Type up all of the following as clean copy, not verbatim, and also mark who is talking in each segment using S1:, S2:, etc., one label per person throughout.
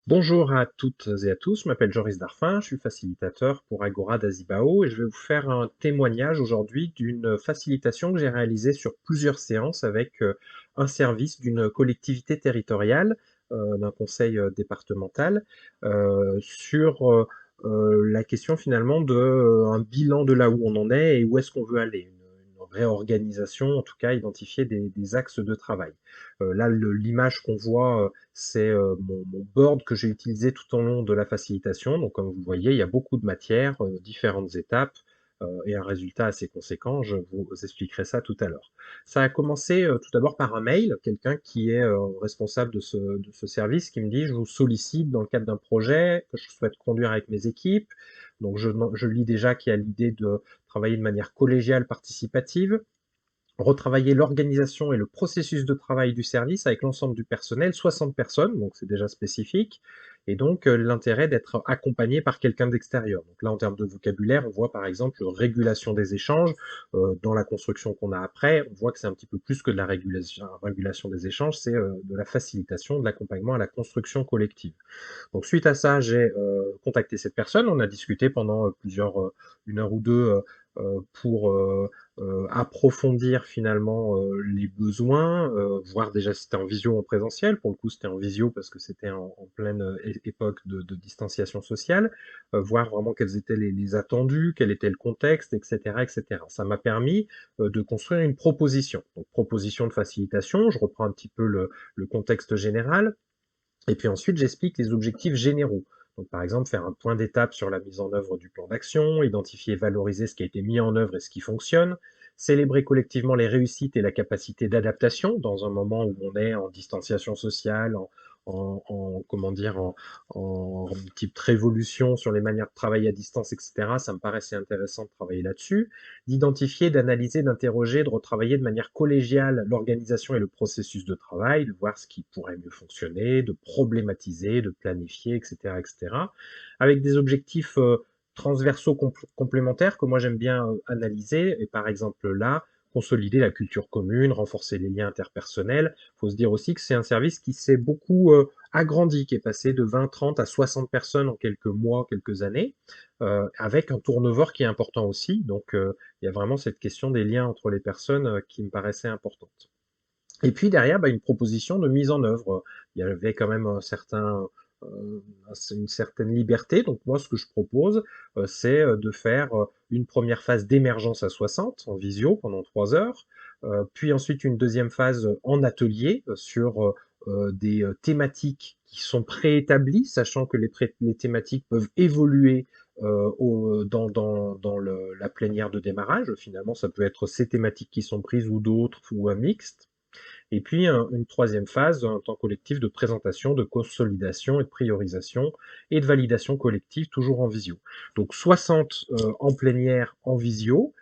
S1: Bonjour à toutes et à tous, je m'appelle Joris Darfin, je suis facilitateur pour Agora d'Azibao et je vais vous faire un témoignage aujourd'hui d'une facilitation que j'ai réalisée sur plusieurs séances avec un service d'une collectivité territoriale, d'un conseil départemental, sur la question finalement de un bilan de là où on en est et où est-ce qu'on veut aller, une réorganisation, en tout cas identifier des axes de travail. Là, l'image qu'on voit c'est mon board que j'ai utilisé tout au long de la facilitation. Donc, comme vous le voyez, il y a beaucoup de matières, différentes étapes et un résultat assez conséquent. Je vous expliquerai ça tout à l'heure. Ça a commencé tout d'abord par un mail, quelqu'un qui est responsable de ce service qui me dit: «Je vous sollicite dans le cadre d'un projet que je souhaite conduire avec mes équipes». Donc, je lis déjà qu'il y a l'idée de travailler de manière collégiale, participative, retravailler l'organisation et le processus de travail du service avec l'ensemble du personnel, 60 personnes, donc c'est déjà spécifique, et donc l'intérêt d'être accompagné par quelqu'un d'extérieur. Donc là, en termes de vocabulaire, on voit par exemple régulation des échanges. Dans la construction qu'on a après, on voit que c'est un petit peu plus que de la régulation des échanges, c'est de la facilitation, de l'accompagnement à la construction collective. Donc suite à ça, j'ai contacté cette personne, on a discuté pendant une heure ou deux pour approfondir finalement les besoins, voir déjà si c'était en visio ou en présentiel. Pour le coup, c'était en visio parce que c'était en pleine époque de distanciation sociale, voir vraiment quels étaient les attendus, quel était le contexte, etc., etc. Ça m'a permis de construire une proposition. Donc proposition de facilitation, je reprends un petit peu le contexte général. Et puis ensuite, j'explique les objectifs généraux. Donc, par exemple, faire un point d'étape sur la mise en œuvre du plan d'action, identifier et valoriser ce qui a été mis en œuvre et ce qui fonctionne, célébrer collectivement les réussites et la capacité d'adaptation dans un moment où on est en distanciation sociale, comment dire, en type révolution sur les manières de travailler à distance, etc. Ça me paraissait intéressant de travailler là-dessus, d'identifier, d'analyser, d'interroger, de retravailler de manière collégiale l'organisation et le processus de travail, de voir ce qui pourrait mieux fonctionner, de problématiser, de planifier, etc., etc., avec des objectifs transversaux complémentaires que moi j'aime bien analyser. Et par exemple là, consolider la culture commune, renforcer les liens interpersonnels. Il faut se dire aussi que c'est un service qui s'est beaucoup agrandi, qui est passé de 20, 30 à 60 personnes en quelques mois, quelques années, avec un turnover qui est important aussi. Donc, il y a vraiment cette question des liens entre les personnes qui me paraissait importante. Et puis derrière, bah, une proposition de mise en œuvre. Il y avait quand même une certaine liberté. Donc moi, ce que je propose, c'est de faire une première phase d'émergence à 60 en visio pendant 3 heures, puis ensuite une deuxième phase en atelier sur des thématiques qui sont préétablies, sachant que les thématiques peuvent évoluer la plénière de démarrage. Finalement, ça peut être ces thématiques qui sont prises ou d'autres ou un mixte. Et puis une troisième phase, un temps collectif de présentation, de consolidation et de priorisation et de validation collective, toujours en visio. Donc 60 en plénière en visio,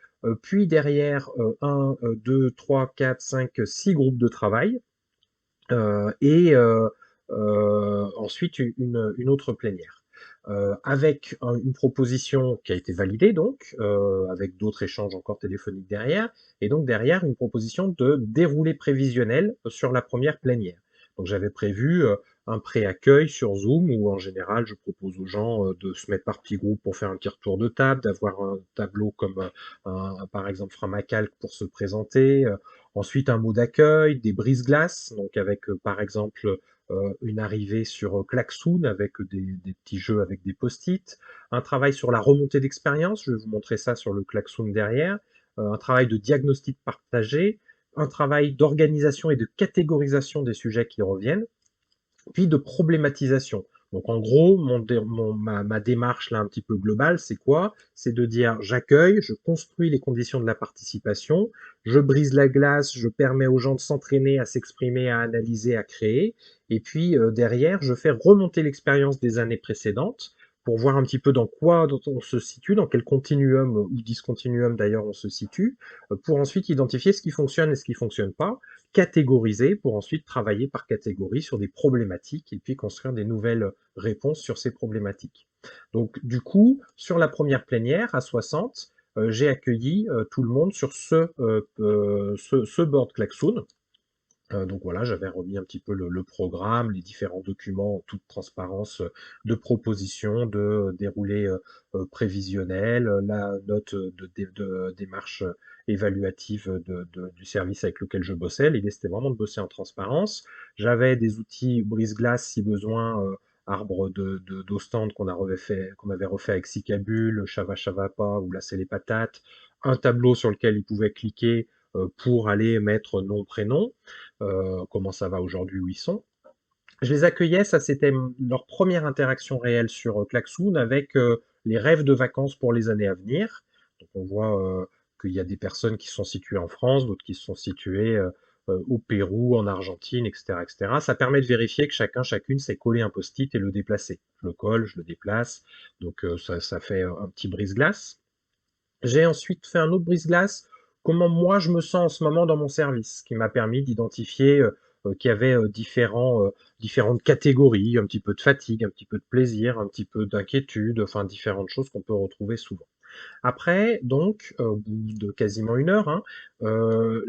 S1: puis derrière 1, 2, 3, 4, 5, 6 groupes de travail, et ensuite une autre plénière. Avec une proposition qui a été validée donc, avec d'autres échanges encore téléphoniques derrière, et donc derrière une proposition de déroulé prévisionnel sur la première plénière. Donc j'avais prévu un pré-accueil sur Zoom où en général je propose aux gens de se mettre par petits groupes pour faire un petit tour de table, d'avoir un tableau comme par exemple Framacalc pour se présenter, ensuite un mot d'accueil, des brise-glaces, donc avec par exemple une arrivée sur Klaxoon avec des petits jeux avec des post-it, un travail sur la remontée d'expérience, je vais vous montrer ça sur le Klaxoon derrière, un travail de diagnostic partagé, un travail d'organisation et de catégorisation des sujets qui reviennent, puis de problématisation. Donc en gros, ma démarche là un petit peu globale, c'est quoi? C'est de dire j'accueille, je construis les conditions de la participation, je brise la glace, je permets aux gens de s'entraîner à s'exprimer, à analyser, à créer, et puis derrière, je fais remonter l'expérience des années précédentes pour voir un petit peu dans quoi on se situe, dans quel continuum ou discontinuum d'ailleurs on se situe, pour ensuite identifier ce qui fonctionne et ce qui fonctionne pas, catégoriser pour ensuite travailler par catégorie sur des problématiques et puis construire des nouvelles réponses sur ces problématiques. Donc du coup, sur la première plénière à 60, j'ai accueilli tout le monde sur ce board Klaxoon. Donc voilà, j'avais remis un petit peu le programme, les différents documents en toute transparence, de propositions, de déroulé, prévisionnel, la note, de démarche, évaluative, du service avec lequel je bossais. L'idée, c'était vraiment de bosser en transparence. J'avais des outils brise-glace si besoin, arbre d'Ostende qu'on avait refait avec Sicabule, Chava Chavapa ou Là c'est les patates. Un tableau sur lequel ils pouvaient cliquer, pour aller mettre nom, prénom, comment ça va aujourd'hui, où ils sont. Je les accueillais, ça c'était leur première interaction réelle sur Klaxoon avec les rêves de vacances pour les années à venir. Donc on voit qu'il y a des personnes qui sont situées en France, d'autres qui sont situées au Pérou, en Argentine, etc., etc. Ça permet de vérifier que chacun, chacune sait coller un post-it et le déplacer. Je le colle, je le déplace, donc ça fait un petit brise-glace. J'ai ensuite fait un autre brise-glace, comment moi je me sens en ce moment dans mon service, ce qui m'a permis d'identifier qu'il y avait différentes catégories, un petit peu de fatigue, un petit peu de plaisir, un petit peu d'inquiétude, enfin différentes choses qu'on peut retrouver souvent. Après, donc, au bout de quasiment 1 heure, hein,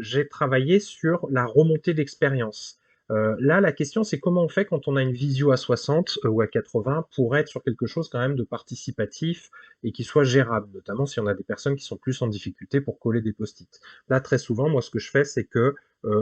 S1: j'ai travaillé sur la remontée d'expérience. Là, la question, c'est comment on fait quand on a une visio à 60 ou à 80 pour être sur quelque chose quand même de participatif et qui soit gérable, notamment si on a des personnes qui sont plus en difficulté pour coller des post-it. Là, très souvent, moi, ce que je fais, c'est que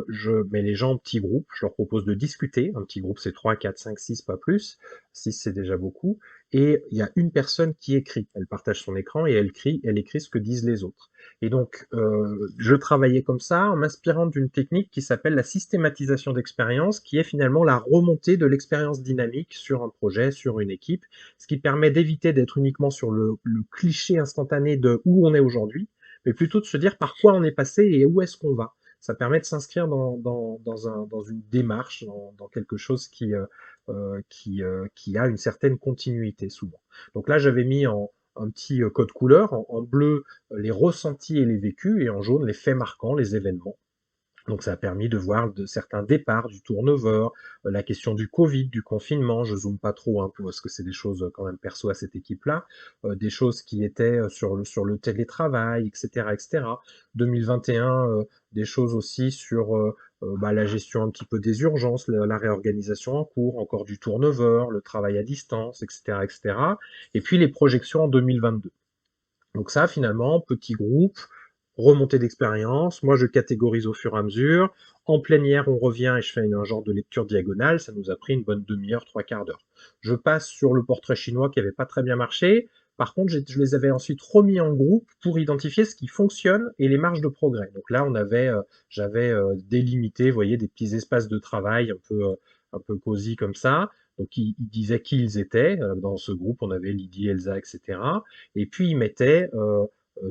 S1: je mets les gens en petits groupes, je leur propose de discuter. Un petit groupe, c'est 3, 4, 5, 6, pas plus. 6, c'est déjà beaucoup, et il y a une personne qui écrit. Elle partage son écran et elle écrit ce que disent les autres. Et donc, je travaillais comme ça en m'inspirant d'une technique qui s'appelle la systématisation d'expérience, qui est finalement la remontée de l'expérience dynamique sur un projet, sur une équipe, ce qui permet d'éviter d'être uniquement sur le cliché instantané de où on est aujourd'hui, mais plutôt de se dire par quoi on est passé et où est-ce qu'on va. Ça permet de s'inscrire dans une démarche, dans quelque chose qui a une certaine continuité souvent. Donc là, j'avais mis en un petit code couleur, en bleu les ressentis et les vécus, et en jaune les faits marquants, les événements. Donc ça a permis de voir de certains départs, du turnover, la question du Covid, du confinement. Je zoome pas trop, hein, parce que c'est des choses quand même perso à cette équipe-là, des choses qui étaient sur le télétravail, etc., etc. 2021, des choses aussi sur la gestion un petit peu des urgences, la réorganisation en cours, encore du turnover, le travail à distance, etc., etc. Et cetera. Et puis les projections en 2022. Donc ça, finalement, petit groupe, remontée d'expérience. Moi, je catégorise au fur et à mesure. En plénière, on revient et je fais un genre de lecture diagonale. Ça nous a pris une bonne demi-heure, 3/4 d'heure. Je passe sur le portrait chinois qui n'avait pas très bien marché. Par contre, je les avais ensuite remis en groupe pour identifier ce qui fonctionne et les marges de progrès. Donc là, j'avais délimité, vous voyez, des petits espaces de travail un peu cosy comme ça. Donc, ils disaient qui ils étaient. Dans ce groupe, on avait Lydie, Elsa, etc. Et puis, ils mettaient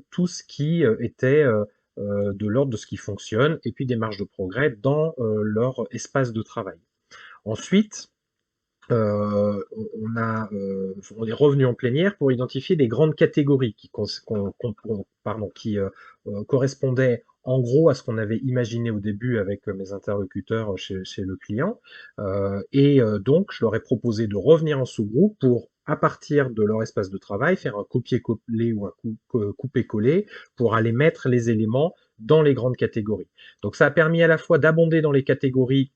S1: tout ce qui était de l'ordre de ce qui fonctionne, et puis des marges de progrès dans leur espace de travail. Ensuite, on est revenu en plénière pour identifier des grandes catégories qui correspondaient en gros à ce qu'on avait imaginé au début avec mes interlocuteurs chez le client. Donc, je leur ai proposé de revenir en sous-groupe pour, à partir de leur espace de travail, faire un copier-coller ou un couper-coller pour aller mettre les éléments dans les grandes catégories. Donc, ça a permis à la fois d'abonder dans les catégories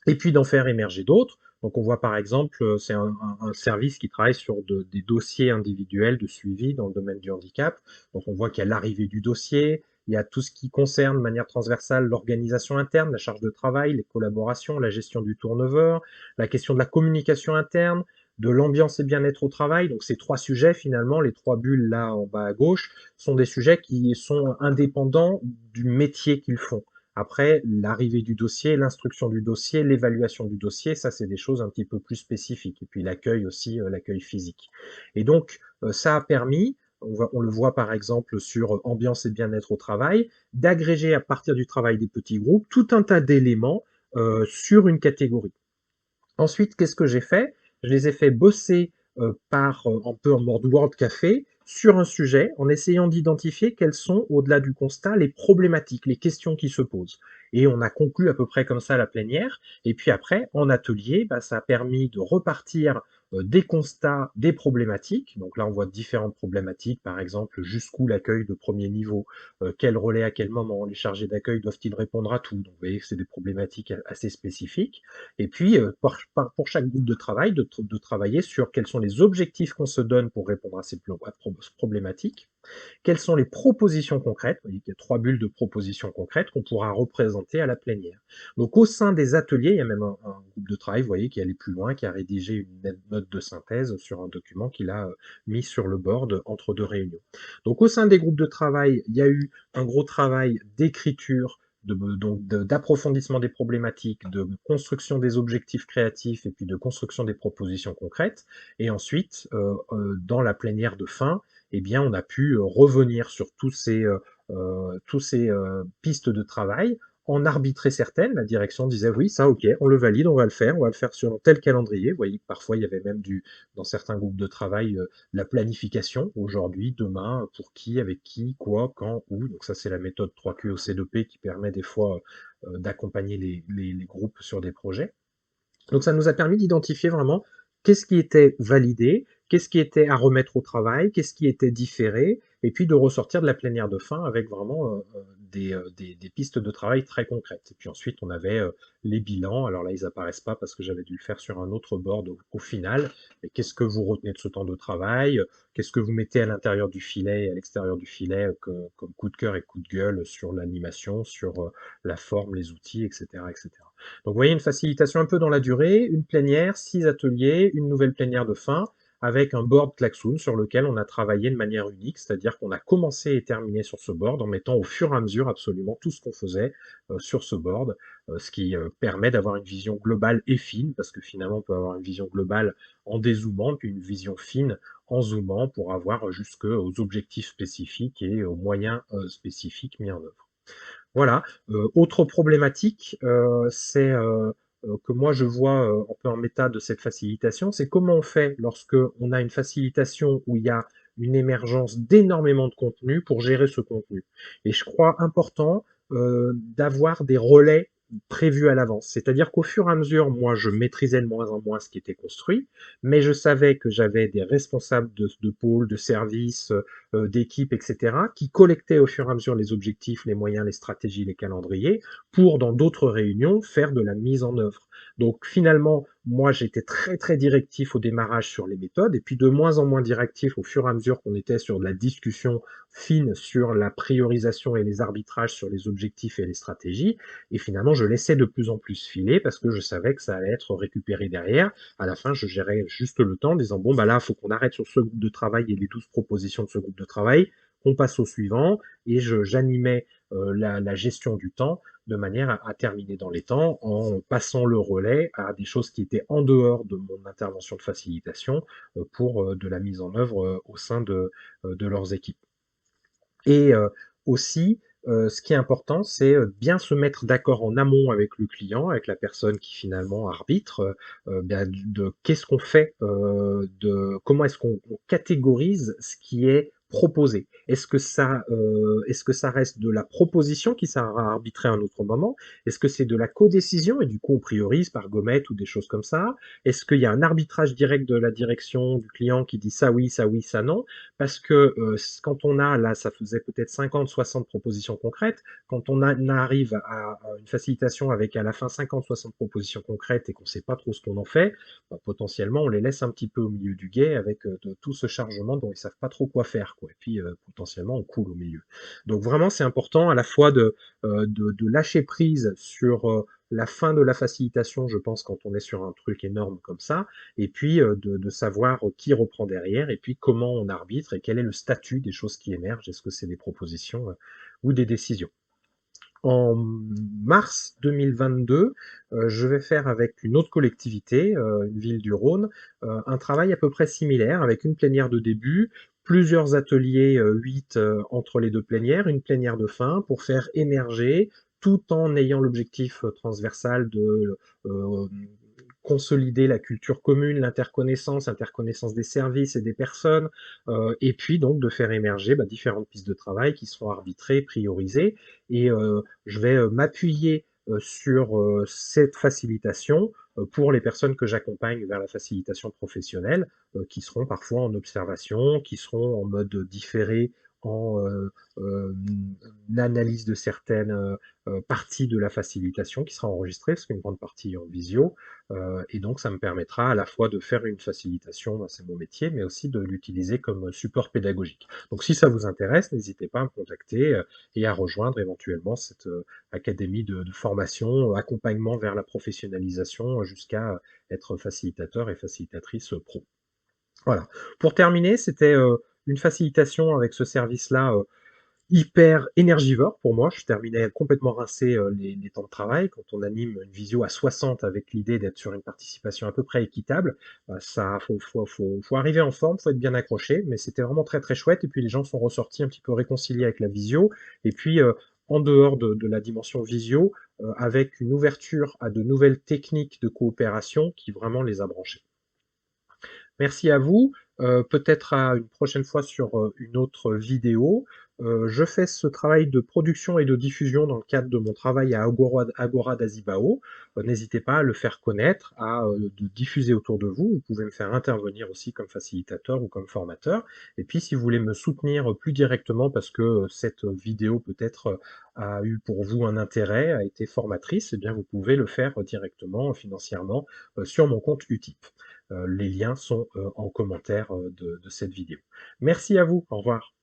S1: et puis d'en faire émerger d'autres. Donc on voit par exemple, c'est un service qui travaille sur des dossiers individuels de suivi dans le domaine du handicap. Donc on voit qu'il y a l'arrivée du dossier, il y a tout ce qui concerne de manière transversale l'organisation interne, la charge de travail, les collaborations, la gestion du turnover, la question de la communication interne, de l'ambiance et bien-être au travail. Donc ces 3 sujets finalement, les 3 bulles là en bas à gauche, sont des sujets qui sont indépendants du métier qu'ils font. Après, l'arrivée du dossier, l'instruction du dossier, l'évaluation du dossier, ça c'est des choses un petit peu plus spécifiques. Et puis l'accueil aussi, l'accueil physique. Et donc, ça a permis, on le voit par exemple sur ambiance et bien-être au travail, d'agréger à partir du travail des petits groupes tout un tas d'éléments sur une catégorie. Ensuite, qu'est-ce que j'ai fait? Je les ai fait bosser un peu en mode World Café sur un sujet en essayant d'identifier quelles sont, au-delà du constat, les problématiques, les questions qui se posent. Et on a conclu à peu près comme ça la plénière. Et puis après, en atelier, ça a permis de repartir des constats, des problématiques. Donc là, on voit différentes problématiques, par exemple, jusqu'où l'accueil de premier niveau, quel relais à quel moment, les chargés d'accueil doivent-ils répondre à tout? Donc vous voyez que c'est des problématiques assez spécifiques. Et puis, pour chaque groupe de travail, de travailler sur quels sont les objectifs qu'on se donne pour répondre à ces problématiques, quelles sont les propositions concrètes? Vous voyez qu'il y a 3 bulles de propositions concrètes qu'on pourra représenter à la plénière. Donc au sein des ateliers, il y a même un groupe de travail, vous voyez, qui est allé plus loin, qui a rédigé une note de synthèse sur un document qu'il a mis sur le board entre 2 réunions. Donc au sein des groupes de travail, il y a eu un gros travail d'écriture, d'approfondissement des problématiques, de construction des objectifs créatifs et puis de construction des propositions concrètes. Et ensuite, dans la plénière de fin, eh bien, on a pu revenir sur tous ces pistes de travail, en arbitrer certaines. La direction disait oui, ça ok, on le valide, on va le faire sur tel calendrier. Vous voyez que parfois il y avait même dans certains groupes de travail, la planification, aujourd'hui, demain, pour qui, avec qui, quoi, quand, où. Donc ça c'est la méthode 3Q au C2P qui permet des fois d'accompagner les groupes sur des projets. Donc ça nous a permis d'identifier vraiment qu'est-ce qui était validé, qu'est-ce qui était à remettre au travail, qu'est-ce qui était différé, et puis de ressortir de la plénière de fin avec vraiment des pistes de travail très concrètes. Et puis ensuite, on avait les bilans. Alors là, ils apparaissent pas parce que j'avais dû le faire sur un autre board au final. Mais qu'est-ce que vous retenez de ce temps de travail? Qu'est-ce que vous mettez à l'intérieur du filet et à l'extérieur du filet comme coup de cœur et coup de gueule sur l'animation, sur la forme, les outils, etc., etc. Donc vous voyez une facilitation un peu dans la durée, une plénière, 6 ateliers, une nouvelle plénière de fin, avec un board Klaxoon sur lequel on a travaillé de manière unique, c'est-à-dire qu'on a commencé et terminé sur ce board en mettant au fur et à mesure absolument tout ce qu'on faisait sur ce board, ce qui permet d'avoir une vision globale et fine, parce que finalement on peut avoir une vision globale en dézoomant, puis une vision fine en zoomant pour avoir jusqu'aux objectifs spécifiques et aux moyens spécifiques mis en œuvre. Voilà. Autre problématique, c'est que moi je vois un peu en méta de cette facilitation, c'est comment on fait lorsque on a une facilitation où il y a une émergence d'énormément de contenu pour gérer ce contenu. Et je crois important d'avoir des relais prévus à l'avance. C'est-à-dire qu'au fur et à mesure, moi, je maîtrisais de moins en moins ce qui était construit, mais je savais que j'avais des responsables de pôle, de services, d'équipes, etc., qui collectaient au fur et à mesure les objectifs, les moyens, les stratégies, les calendriers, pour, dans d'autres réunions, faire de la mise en œuvre. Donc finalement, moi, j'étais très très directif au démarrage sur les méthodes, et puis de moins en moins directif au fur et à mesure qu'on était sur de la discussion fine sur la priorisation et les arbitrages sur les objectifs et les stratégies, et finalement, je laissais de plus en plus filer parce que je savais que ça allait être récupéré derrière. À la fin, je gérais juste le temps en disant, bon, bah là, il faut qu'on arrête sur ce groupe de travail et les 12 propositions de ce groupe de travail, qu'on passe au suivant, et j'animais la gestion du temps de manière à terminer dans les temps en passant le relais à des choses qui étaient en dehors de mon intervention de facilitation pour de la mise en œuvre au sein de leurs équipes. Et aussi, ce qui est important, c'est bien se mettre d'accord en amont avec le client, avec la personne qui finalement arbitre, bien de qu'est-ce qu'on fait, de comment est-ce qu'on catégorise ce qui est proposé? Est-ce que ça reste de la proposition qui sera arbitrée à un autre moment? Est-ce que c'est de la codécision et du coup on priorise par gommette ou des choses comme ça? Est-ce qu'il y a un arbitrage direct de la direction du client qui dit ça oui, ça non? Parce que quand on a, là, ça faisait peut-être 50, 60 propositions concrètes, quand on arrive à une facilitation avec à la fin 50, 60 propositions concrètes et qu'on ne sait pas trop ce qu'on en fait, bah, potentiellement on les laisse un petit peu au milieu du gué avec tout ce chargement dont ils ne savent pas trop quoi faire, quoi. Et puis potentiellement on coule au milieu. Donc vraiment c'est important à la fois de lâcher prise sur la fin de la facilitation, je pense, quand on est sur un truc énorme comme ça, et puis de savoir qui reprend derrière, et puis comment on arbitre, et quel est le statut des choses qui émergent, est-ce que c'est des propositions ou des décisions. En mars 2022, je vais faire avec une autre collectivité, une ville du Rhône, un travail à peu près similaire, avec une plénière de début, plusieurs ateliers 8 entre les deux plénières, une plénière de fin, pour faire émerger, tout en ayant l'objectif transversal de consolider la culture commune, l'interconnaissance des services et des personnes, et puis donc de faire émerger différentes pistes de travail qui seront arbitrées, priorisées. Et je vais m'appuyer sur, cette facilitation, pour les personnes que j'accompagne vers la facilitation professionnelle, qui seront parfois en observation, qui seront en mode différé, en, analyse de certaines, parties de la facilitation qui sera enregistrée, parce qu'une grande partie est en visio, et donc ça me permettra à la fois de faire une facilitation, bah, c'est mon métier, mais aussi de l'utiliser comme support pédagogique. Donc si ça vous intéresse, n'hésitez pas à me contacter, et à rejoindre éventuellement cette, académie de formation, accompagnement vers la professionnalisation, jusqu'à être facilitateur et facilitatrice, pro. Voilà. Pour terminer, c'était, une facilitation avec ce service-là, hyper énergivore pour moi. Je terminais complètement rincé, les temps de travail. Quand on anime une visio à 60 avec l'idée d'être sur une participation à peu près équitable, bah, ça faut arriver en forme, faut être bien accroché, mais c'était vraiment très, très chouette et puis les gens sont ressortis un petit peu réconciliés avec la visio et puis, en dehors de la dimension visio, avec une ouverture à de nouvelles techniques de coopération qui vraiment les a branchés. Merci à vous, peut-être à une prochaine fois sur, une autre vidéo. Je fais ce travail de production et de diffusion dans le cadre de mon travail à Agora d'Azibao. N'hésitez pas à le faire connaître, à, de diffuser autour de vous. Vous pouvez me faire intervenir aussi comme facilitateur ou comme formateur et puis si vous voulez me soutenir, plus directement parce que, cette vidéo peut-être, a eu pour vous un intérêt, a été formatrice, eh bien vous pouvez le faire, directement, financièrement, sur mon compte Utip. Les liens sont, en commentaire, de cette vidéo. Merci à vous, au revoir.